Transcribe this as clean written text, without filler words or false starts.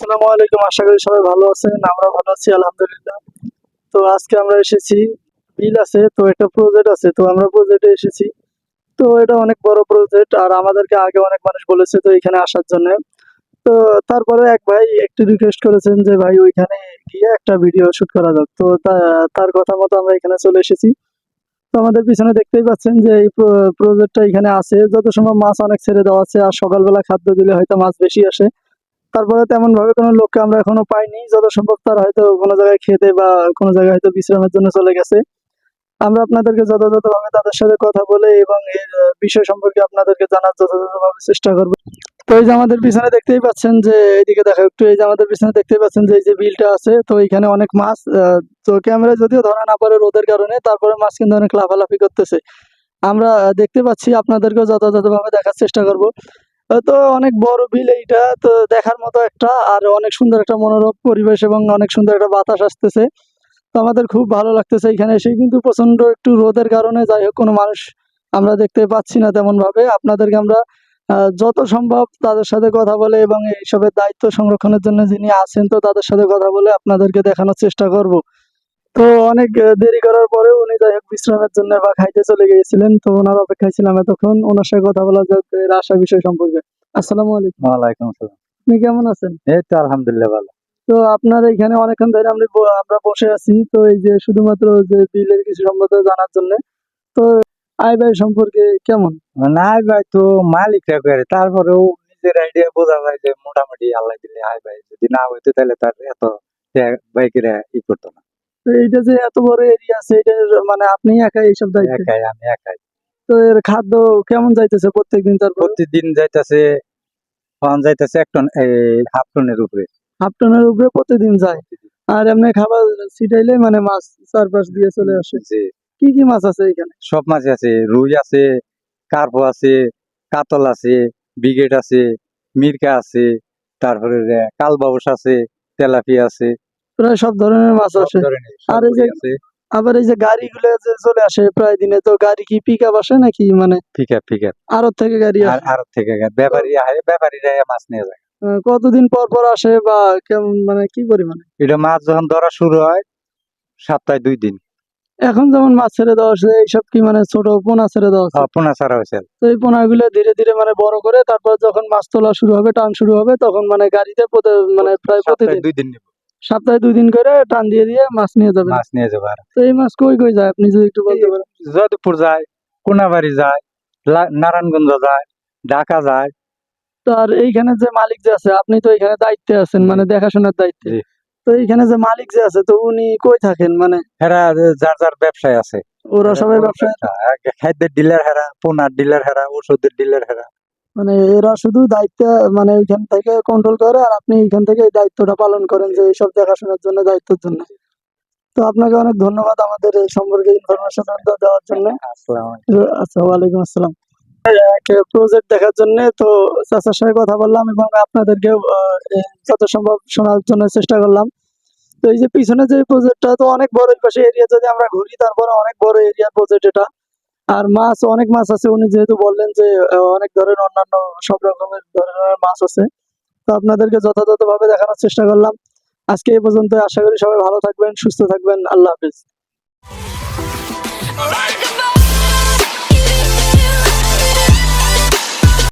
আসসালামু আলাইকুম, আশা করি সবাই ভালো আছেন। আমরা ভালো আছি আলহামদুলিল্লাহ। তো আজকে আমরা এসেছি, বিল আছে তো একটা প্রজেক্ট আছে, তো আমরা প্রজেক্টে এসেছি। তো এটা অনেক বড় প্রজেক্ট, আর আমাদেরকে আগে অনেক মানুষ বলেছে তো এখানে আসার জন্য। তো তারপরে এক ভাই একটু রিকোয়েস্ট করেছেন যে ভাই ওইখানে গিয়ে একটা ভিডিও শুট করা যাক, তো তার কথা মতো আমরা এখানে চলে এসেছি। তো আমাদের পিছনে দেখতেই পাচ্ছেন যে এই প্রজেক্টটা এখানে আছে, যত সম্ভব মাছ অনেক ছেড়ে দেওয়া আছে, আর সকালবেলা খাদ্য দিলে হয়তো মাছ বেশি আসে। তারপরে তেমন ভাবে কোনো লোককে আমরা এখনো পাইনি, যত সম্ভব তারা হয়তো কোনো জায়গায় খেতে বা কোনো জায়গায় হয়তো বিশ্রামের জন্য চলে গেছে। আমরা আপনাদেরকে যথাযথভাবে তাদের সাথে কথা বলে এবং এর বিষয় সম্পর্কে আপনাদেরকে জানার যথাযথভাবে চেষ্টা করবো। তো এই যে আমাদের পিছনে দেখতেই পাচ্ছেন যে এইদিকে দেখা একটু, এই যে আমাদের পিছনে দেখতেই পাচ্ছেন যে এই যে বিলটা আছে, তো এখানে অনেক মাছ। তো ক্যামেরা যদিও ধরা না পড়ে রোদের কারণে, তারপরে মাছ কিন্তু অনেক লাফালাফি করতেছে। আমরা দেখতে পাচ্ছি, আপনাদেরকেও যথাযথভাবে দেখার চেষ্টা করব। তো অনেক বড় বিল এইটা, তো দেখার মতো একটা, আর অনেক সুন্দর একটা মনোরম পরিবেশ এবং অনেক সুন্দর একটা বাতাস আসতেছে। তো আমাদের খুব ভালো লাগতেছে এখানে এসে, কিন্তু প্রচন্ড একটু রোদের কারণে যাই হোক কোনো মানুষ আমরা দেখতে পাচ্ছি না তেমন ভাবে। আপনাদেরকে আমরা যত সম্ভব তাদের সাথে কথা বলে এবং এইসবের দায়িত্ব সংরক্ষণের জন্য যিনি আছেন, তো তাদের সাথে কথা বলে আপনাদেরকে দেখানোর চেষ্টা করব। তো অনেক দেরি করার পরেও উনি যাই হোক বিশ্রামের জন্য বা খাইতে চলে গিয়েছিলেন, তো ওনার অপেক্ষায় ছিলাম এতক্ষণ। ওনার সাথে কথা বলা যাক এর আশা বিষয় সম্পর্কে। আসসালামু আলাইকুম। ওয়ালাইকুম আসসালাম। আপনি কেমন আছেন? এই তো আলহামদুলিল্লাহ ভালো। তো আপনার এখানে অনেকক্ষণ ধরে আমরা বসে আছি, তো এই যে শুধুমাত্র যে বিলের কিছু সম্বন্ধে জানার জন্য। তো আয় ব্যয় সম্পর্কে কেমন? নাই ভাই, তো মালিকরা করে, তারপরেও নিজের আইডিয়া বোঝা যায় যে মোটামুটি আল্লাহ দিলে হাই ভাই, যদি না হইতো তাহলে তার এত বাইকেরা করতো না। তো এইটা যে এত বড় এরিয়া আছে, এটা মানে আপনি একাই এইসব দায়িত্বে? একাই, আমি একাই। তো এর খাদ্য কেমন যাইতেছে প্রত্যেকদিন? তারপর প্রতিদিন যাইতেছে, ফোন যাইতেছে 1 টন, এই হাফ টনের উপরে। হাফ টনের উপরে প্রতিদিন যায়? আর এমনি খাবার ছিটাইলে মানে মাছ চারপাশ দিয়ে চলে আসে? জি, কি কি মাছ আছে এখানে? সব মাছ আছে, রুই আছে, কার্পো আছে, কাতল আছে, ব্রিগেড আছে, মিরকা আছে, তারপরে কালবাউস আছে, তেলাপিয়া আছে, প্রায় সব ধরনের মাছ সব আসে। ধরনের আর এই সবগুলি যে আছে। আবার এই যে গাড়িগুলো যে চলে আসে প্রায় দিনে, তো গাড়ি কি পিক আপ আসে নাকি মানে পিকআপ পিকআপ আড়ত থেকে গাড়ি আর আসে? আড়ত থেকে তো ব্যাপারী আহে, ব্যাপারীরা মাছ নিয়ে যায়। কতদিন পর পর আসে বা কেমন, মানে কি পরিমাণে? এটা মাছ যখন ধরা শুরু হয় সপ্তাহে 2 দিন। এখন যেমন মাছ ছেড়ে দেওয়া হচ্ছে, এইসব কি মানে ছোট পোনা ছেড়ে দেওয়া হচ্ছে? পোনা ছাড়া হয়েছে। তো এই পোনাগুলো ধীরে ধীরে মানে বড় করে, তারপর যখন মাছ তোলা শুরু হবে, টান শুরু হবে, তখন মানে গাড়িতে মানে প্রায় সপ্তাহে প্রতিদিন 2 দিন নিব, সপ্তাহে 2 দিন করে টান দিয়ে দিয়ে মাছ নিয়ে যাবেন। মাছ নিয়ে যাবো। আর তো এই মাছ কই কই যায় আপনি যদি একটু বলতে পারেন? যদুপুর যায়, কোনাবাড়ি যায়, নারায়ণগঞ্জ যায়, ঢাকা যায়। তো আর এইখানে যে মালিক যে আছে, আপনি তো এখানে দায়িত্বে আছেন, জি, মানে দেখাশোনার দায়িত্বে। জি। তো এইখানে যে মালিক যে আছে, তো উনি কই থাকেন মানে? হেরা যার যার ব্যবসায় আছে। ওরা হেরা সবাই ওর ব্যবসায়? ব্যবসা, খাদ্যের ডিলার হেরা, পোনার ডিলার হেরা, ওষুধের ডিলার হেরা। মানে এরা শুধু দায়িত্ব, মানে ওইখান থেকে কন্ট্রোল করে, আর আপনি এইখান থেকে এই দায়িত্বটা পালন করেন যে এইসব দেখাশোনার জন্য, দায়িত্বের জন্য। তো আপনাকে অনেক ধন্যবাদ আমাদের এই সম্পর্কে ইনফরমেশন দেওয়ার জন্য। আসসালামু আলাইকুম। আচ্ছা, ওয়ালাইকুম আসসালাম। প্রজেক্ট দেখার জন্য তো চাচার সাথে কথা বললাম এবং আপনাদেরকেও যত সম্ভব শোনার জন্য চেষ্টা করলাম। তো এই যে পিছনে যে প্রজেক্টটা, তো অনেক বড়, এই পাশে এরিয়া যদি আমরা ঘুরি, তারপরে অনেক বড় এরিয়ার প্রজেক্ট এটা। আর মাছ, অনেক মাছ আছে। উনি যেহেতু বললেন যে অনেক ধরনের অন্যান্য সব রকমের ধরনের মাছ আছে, তো আপনাদেরকে যথাযথভাবে দেখানোর চেষ্টা করলাম। আজকে এই পর্যন্ত। আশা করি সবাই ভালো থাকবেন, সুস্থ থাকবেন। আল্লাহ হাফেজ।